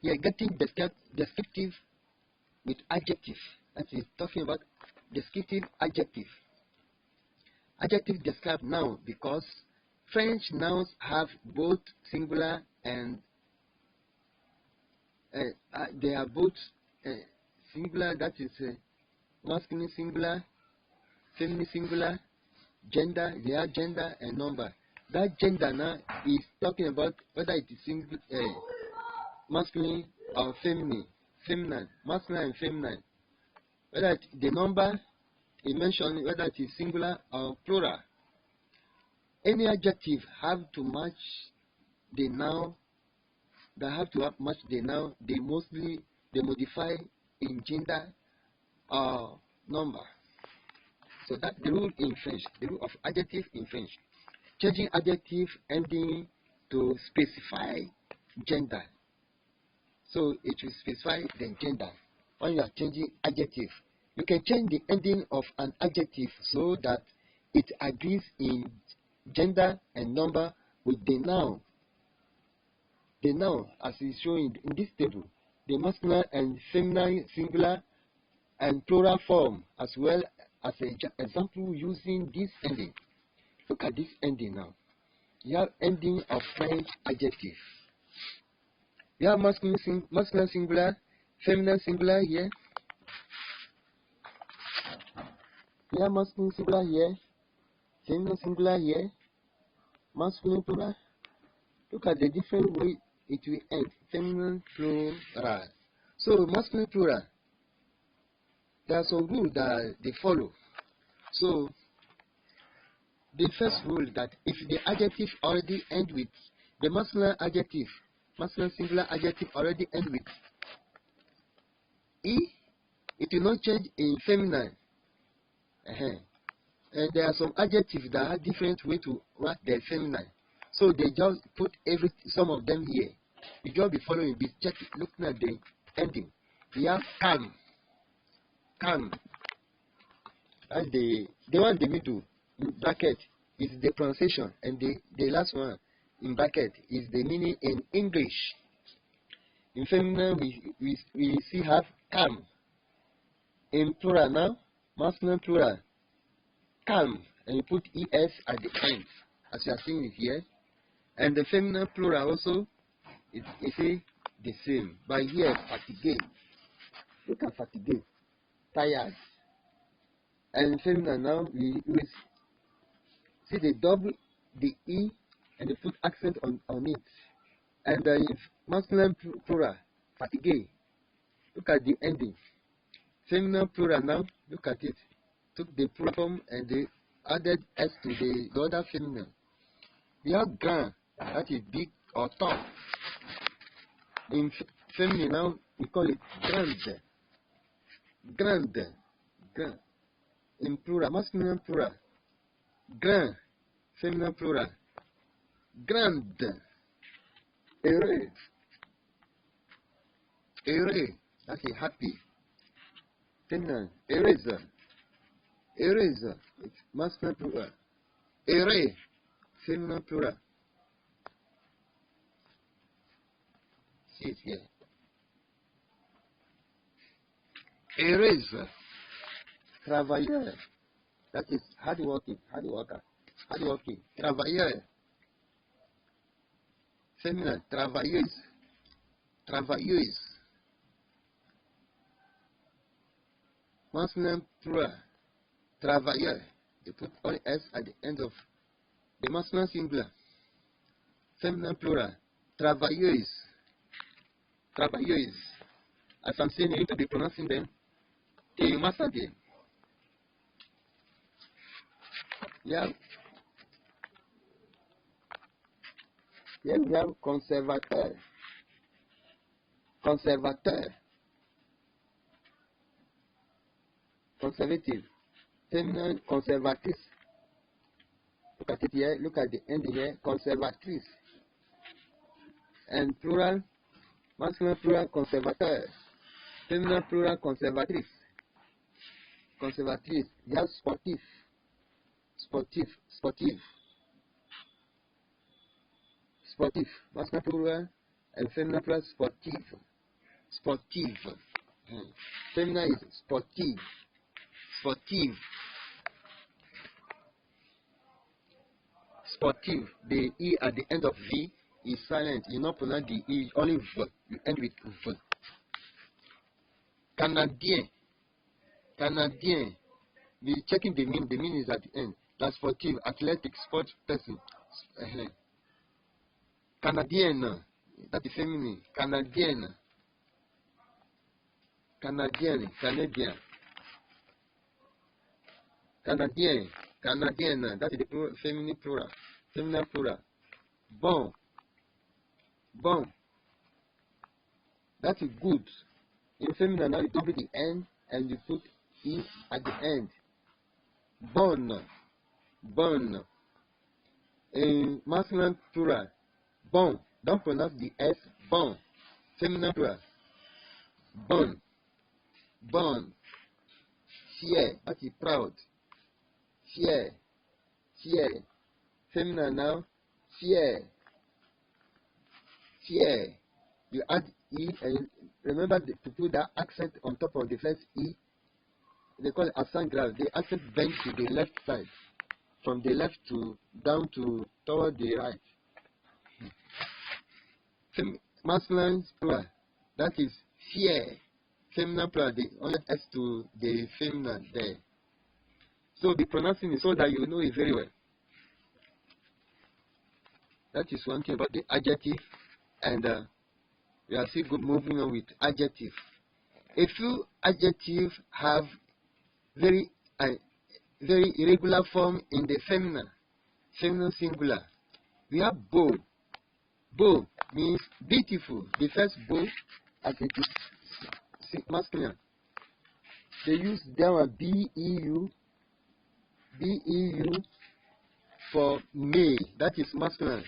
Here, getting descriptive with adjective. That is talking about descriptive adjective. Adjective describe noun because French nouns have both singular and they are both singular, that is masculine singular, feminine singular, gender, they are gender and number. That gender now is talking about whether it is single, masculine or feminine, masculine and feminine. Whether the number is mentioned, whether it is singular or plural. Any adjective have to match the noun. They have to match the noun. They modify in gender or number. So that's the rule in French. The rule of adjective in French. Changing adjective ending to specify gender. So it will specify the gender when you are changing adjective. You can change the ending of an adjective so that it agrees in gender and number with the noun. The noun, as is shown in this table, the masculine and feminine singular and plural form, as well as an example using this ending. Look at this ending now. You have ending of French adjective. You have masculine singular, feminine singular here. You have masculine singular here, feminine singular here, masculine plural. Look at the different way it will end. Feminine plural. So masculine plural, there are some rules that they follow. So the first rule that if the adjective already end with the masculine adjective, masculine singular adjective already end with E, it will not change in feminine. And there are some adjectives that have different way to write their feminine. So they just put some of them here. You just be following this, check, looking at the ending. We have calm. Calm. And the one in the middle, in bracket, is the pronunciation. And the last one in bracket is the meaning in English. In feminine, we see have calm. In plural now, masculine plural, calm, and you put es at the end, as you are seeing it here. And the feminine plural also, it is the same. But here, fatigue. Look at fatigue, tired. And feminine now, we see the double, the E, and they put accent on it. And the masculine plural, fatigue. Look at the ending. Feminine plural now, look at it. Took the plural form and they added S to the other feminine. We have grand, that is big or tall. In feminine now, we call it grande. Grande. Grand. In plural, masculine plural. Grand, feminine plural. Grande. Heureux. Heureux, that is happy. Feminine, heureuse. Heureuse, it's masculine plural. Heureux, feminine plural. See it here. Heureuse, travailleur. That is hardworking, hardworker, hardworking. Travailleur. Feminine, travailleuse, travailleuse. Masculine plural, travailleur. They put all S at the end of the masculine singular. Feminine plural, travailleuse. Travailleuse. As I'm saying, you need to be pronouncing them till you master them. Yeah. Here we have conservateur. Conservateur. Conservative. Feminine, conservatrice. Look at it here. Look at the end here. Conservatrice. And plural, masculine plural, conservateur. Feminine plural, conservatrice. Conservatrice. You have sportif. Sportif. Sportive. Sportif. Masculine plural and feminine plural, sportive. Sportive. Feminine is sportive. Sportive. Sportive. The E at the end of V is silent. You not pronounce the E, only V. You end with V. Canadien. Canadien. Be checking the meaning. The meaning is at the end. That's sportive, athletic, sports person. Canadienne. That is feminine. Canadienne. Canadienne. Canadian. Canadien. Canadienne. That is the feminine plural. Feminine plural. Bon. Bon. That is good. In feminine, now you double the N and you put E at the end. Bonne. Bonne. In masculine plural. Bon. Don't pronounce the S. Bon. Feminine plural. Bon. Bon. Fier. That is proud. Fier. Fier. Feminine now. Fier. Fier. You add E and remember to put that accent on top of the first E. They call it accent grave. The accent bends to the left side. From the left to down to toward the right. Masculine plural. That is fier. Feminine plural. The only S to the feminine there. So be pronouncing it so that you know it very well. That is one thing about the adjective, and we are still moving on with adjective. A few adjectives have very irregular form in the feminine singular. We have beau. Beau means beautiful. The first beau as it is masculine. They use that one B-E-U for male. That is masculine.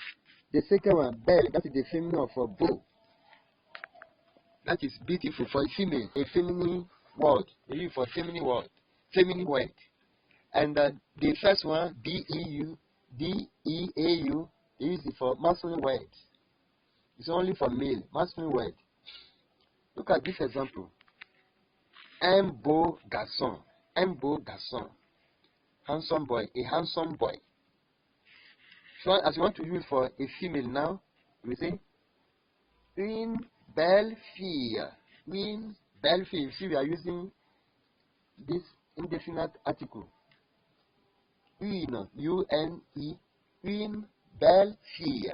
The second one, belle, that is the feminine for beau. That is beautiful for a female, a feminine word. They use for feminine word. And the first one, D-E-A-U, they use it for masculine word. It's only for male, masculine word. Look at this example. Un beau garçon. Un beau garçon. Handsome boy, a handsome boy. So as you want to use for a female now, we say une belle fille. Une belle fille. You see, we are using this indefinite article. Une, U-N-E, une belle fille.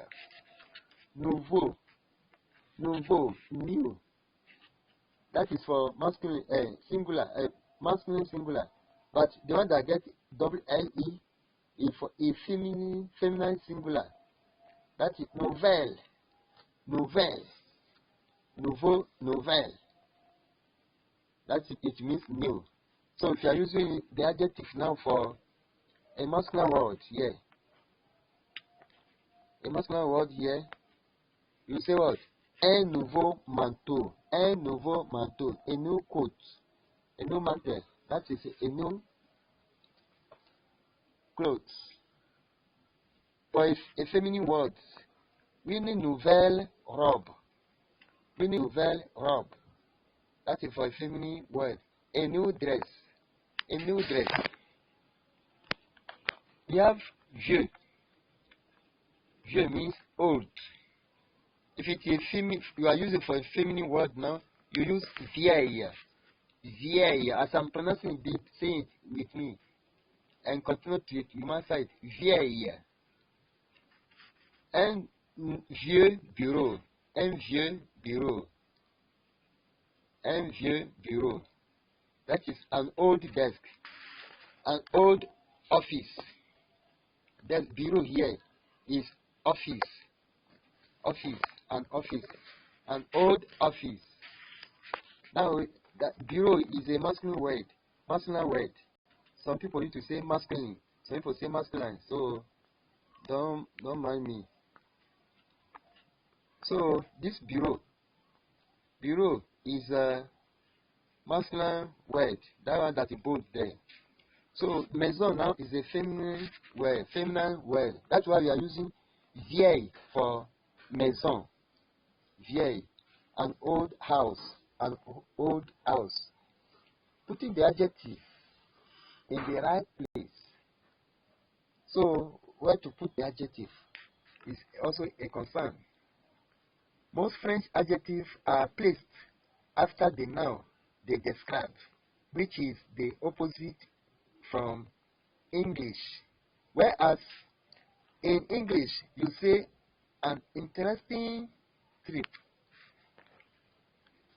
Nouveau, nouveau, new. That is for masculine singular, masculine singular. But the one that gets double L-E is for a feminine singular. That is nouvelle, nouvelle, nouveau, nouvelle. That's it means new. So if you are using the adjective now for a masculine word here, a masculine word here, you say what? Un nouveau manteau, un nouveau manteau, a new coat, a new mantle. That is a new clothes. For a feminine word, une nouvelle robe, une nouvelle robe. That is for a feminine word. A new dress, a new dress. We have vieux. Vieux means old. If it is female, you are using for a feminine word now, you use vieille. Vieille. As I'm pronouncing it, say it with me. And continue to it, you must say it. Vieille. Un vieux bureau. Un vieux bureau. Un vieux bureau. That is an old desk. An old office. The bureau here is office. Office. An office. An old office. Now, that bureau is a masculine word. Masculine word. Some people need to say masculine. Some people say masculine. So, don't mind me. So, this bureau is a masculine word. That one that is bold there. So, maison now is a feminine word. That's why we are using vieille for maison. Vieille, an old house. an old house. Putting the adjective in the right place. So, where to put the adjective is also a concern. Most French adjectives are placed after the noun they describe, which is the opposite from English. Whereas in English, you say an interesting trip.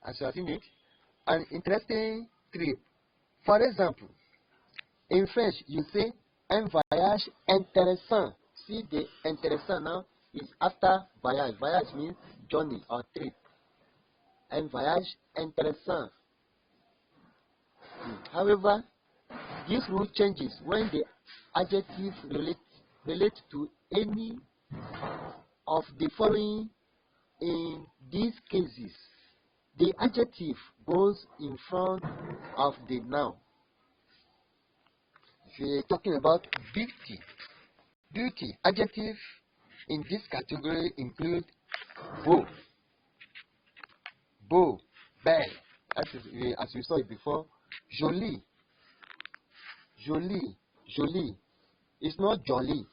As you have seen it, an interesting trip. For example, in French, you say un voyage intéressant. See, the intéressant now is after voyage. Voyage means journey or trip. Un voyage intéressant. However, this rule changes when the adjective relate to any of the following. In these cases, the adjective goes in front of the noun. If you're talking about beauty, adjectives in this category include beau, belle, as we saw it before, jolie. It's not jolly.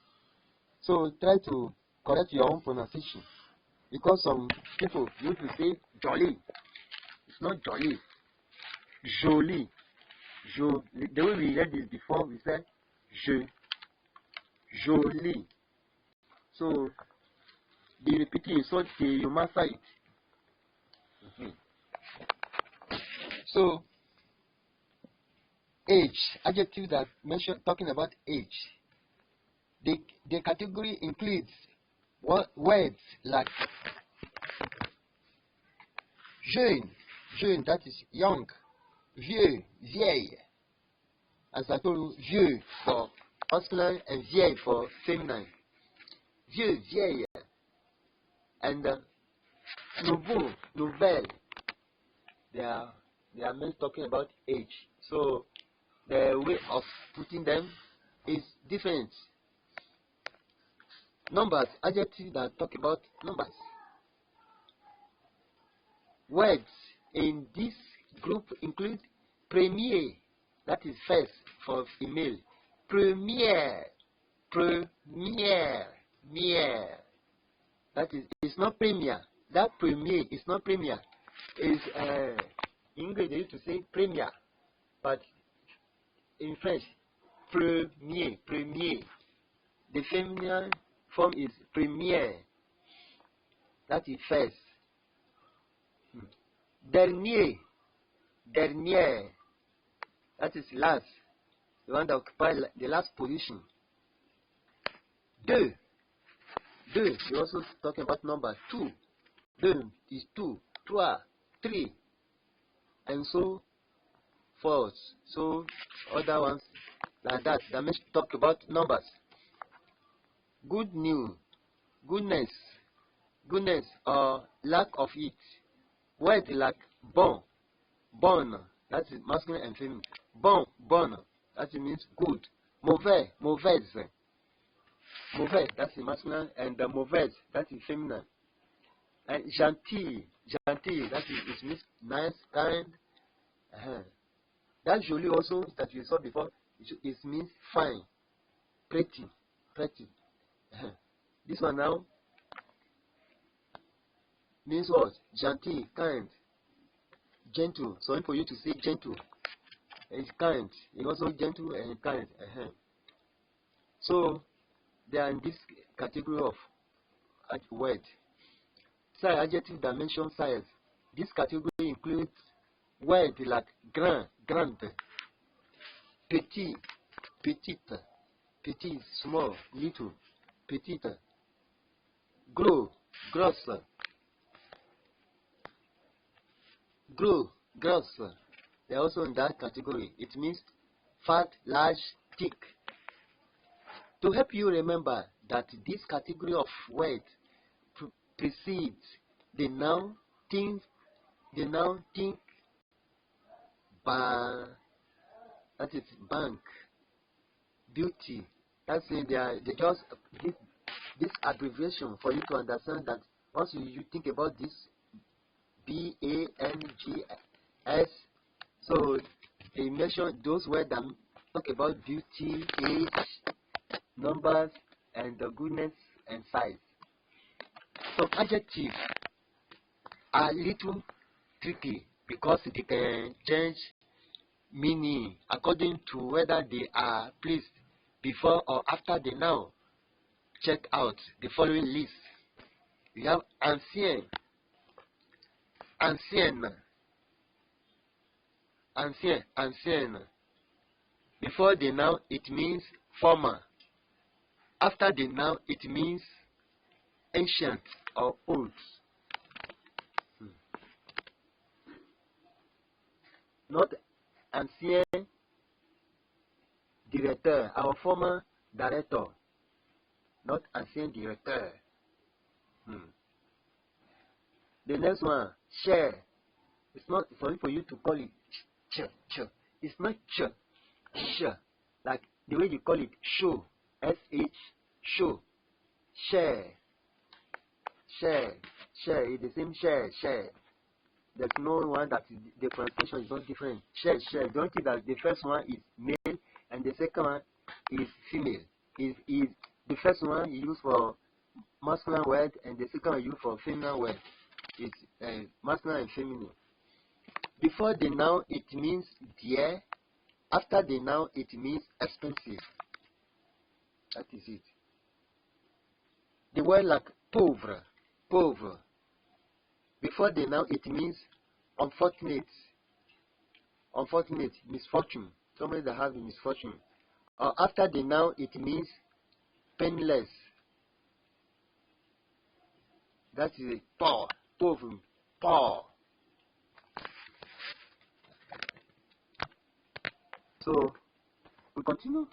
So try to correct your own pronunciation, because some people used to say jolly. It's not jolly. Jolie. The way we read this before, we said jolie. So the repeating is so till you master it. So age, adjective that talking about age. The category includes words like jeune, that is young, vieux, vieille. As I told you, vieux for masculine and vieille for feminine. Vieux, vieille, and nouveau, nouvelle. They are meant talking about age. So the way of putting them is different. Numbers, adjectives that talk about numbers. Words in this group include premier, that is first for female. Première. That is, it's not premier. That premier is not premier. Is in English they used to say premier, but in French, premier. The feminine form is première. That is first. Dernier. That is last. The one that occupies the last position. Deux. We also talking about number. Two. Deux is two. Trois. Three. And so forth. So other ones like that. That means talk about numbers. Good news. Goodness or lack of it. Word like bon, that is masculine and feminine. Bon, that means good. Mauvaise, that is masculine, and mauvaise, that is feminine. And gentil, that is means nice, kind. That jolie also that we saw before, it means fine, pretty. This one now means what? Gentil, kind, gentle. So for you to say gentle, it's kind. It's also gentle and kind. So they are in this category of word. Size, adjective dimension, size. This category includes words like grand, petit, petite. Petit is small, little, petite. Gros, grosse. Gross. They are also in that category. It means fat, large, thick. To help you remember that this category of words precedes the noun, think, that is bank, beauty. That's it. They just give this abbreviation for you to understand that once you think about this B, B-A-N-G-S. So they mention those words that talk about beauty, age, numbers, and the goodness and size. So adjectives are a little tricky because they can change meaning according to whether they are placed before or after the noun. Check out the following list. We have ancien, ancienne, ancien, ancienne. Before the noun, it means former. After the noun, it means ancient or old. Not ancien directeur, our former director. Not ancien directeur. The next one, share. It's not sorry for you to call it ch. It's not ch. Like the way you call it show. S-H, show. Share. It's the same share. There's no one that is, the pronunciation is not different. Share. Don't think that the first one is male and the second one is female. Is the first one you use for masculine word and the second one you use for feminine word. It's masculine and feminine. Before the noun, it means dear. After the noun, it means expensive. That is it. The word like pauvre. Before the noun, it means unfortunate, misfortune, somebody that has a misfortune. After the noun, it means penniless. That is it. Pauvre, poor. So we continue.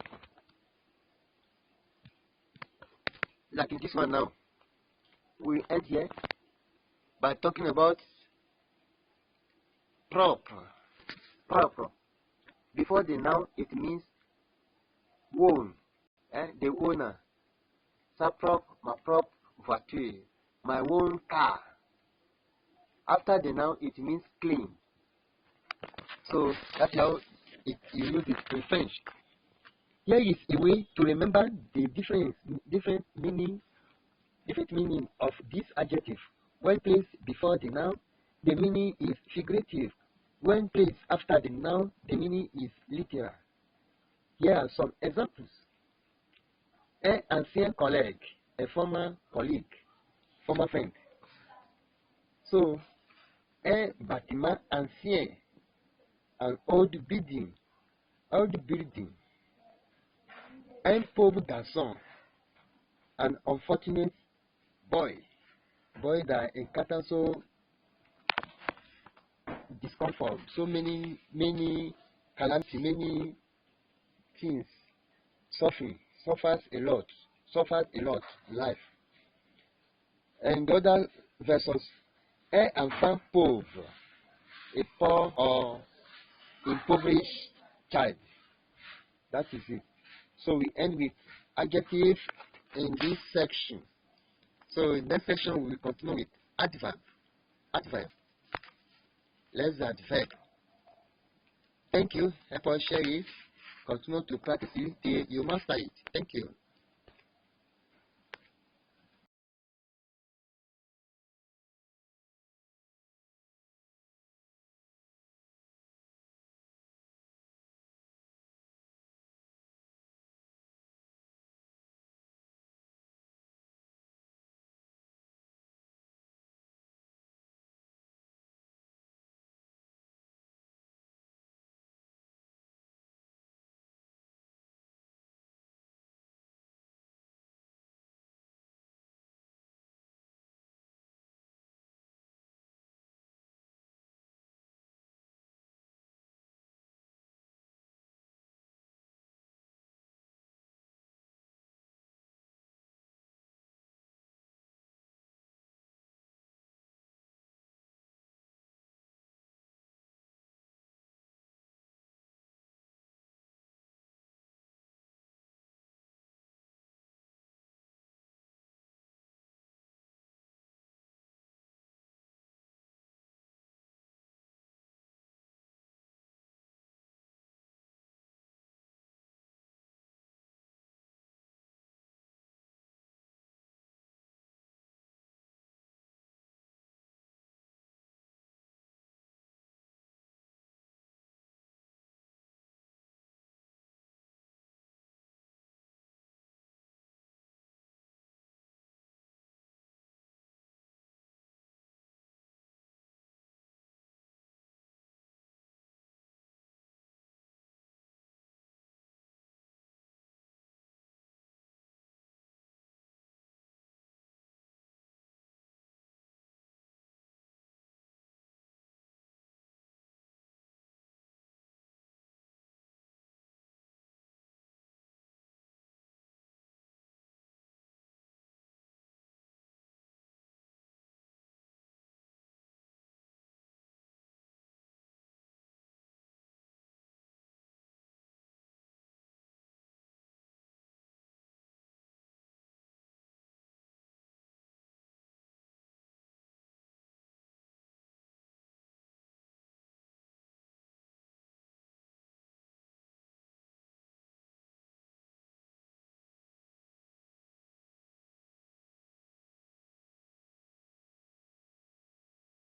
Like in this one now, we end here by talking about propre. Before the noun, it means own, the owner. Sa propre, ma propre voiture, my own car. After the noun, it means clean. So that's how you use it in French. Here is a way to remember the different meaning of this adjective. When placed before the noun, the meaning is figurative. When placed after the noun, the meaning is literal. Here are some examples. Un ancien collègue, a former colleague, former friend. So, un bâtiment ancien, an old building. Un pauvre garçon, an unfortunate boy that encounters so discomfort, so many calamity, many things, suffers a lot in life. And the other versus un enfant pauvre, a poor or impoverished child. That is it. So we end with adjective in this section. So in next section we will continue with adverb. Let's adverb. Thank you. Help us share it. Continue to practice it till you master it. Thank you.